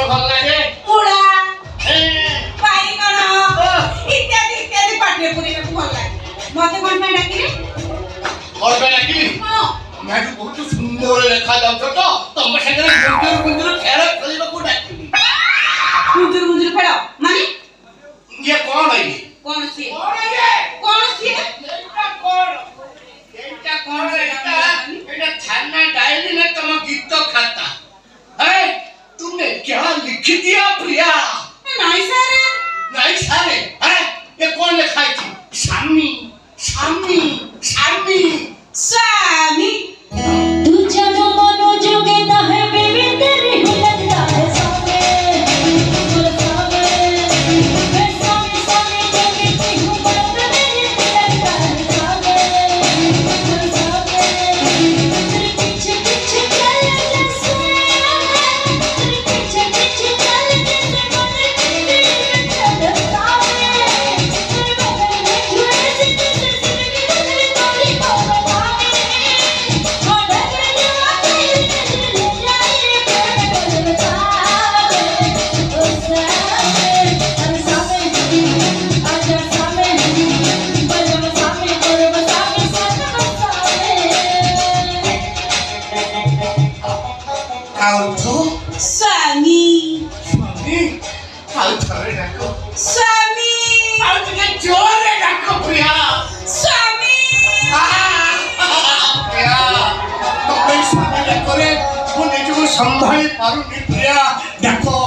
भल लागे मुड़ा बाईगण इत्यादि इत्यादि पाठ्य पुरी को भल लागे मते कोन में डाकिले और पे डाकिली हां मैं तो बहुत सुंदर देखा जाऊ तो तुम संगे गुंजर खेल खेलिबा को डाकिली गुंजर खेल माने ये कौन है कौन सी एटा कौन एटा थाना डायरी में तुम गीत खाता है तुमने क्या लिख दिया प्रिया नहीं सर है ये कौन लिखा है स्वामी स्वामी स्वामी स्वामी तू जनो मनो जोगेता है बेबी तेरी हो लगता है सामे बोल सामे मैं सामे सामे जोगेती हूँ बात मेरी लगता है सामे बोल सामे तेरे पीछे पीछे चल जैसे तेरे पीछे पीछे चल जैसे मने तेरे चल सामे तेरे बगल में छुए से जैसे जिंदगी तेरी तोड़ी को स्वामी स्वामी हाल थरे डाको स्वामी आओ तुझे जोरे डाको प्रिया स्वामी प्रिया तो कोई स्वामी डाको रे वो निजको संभाली पारुनी प्रिया डाको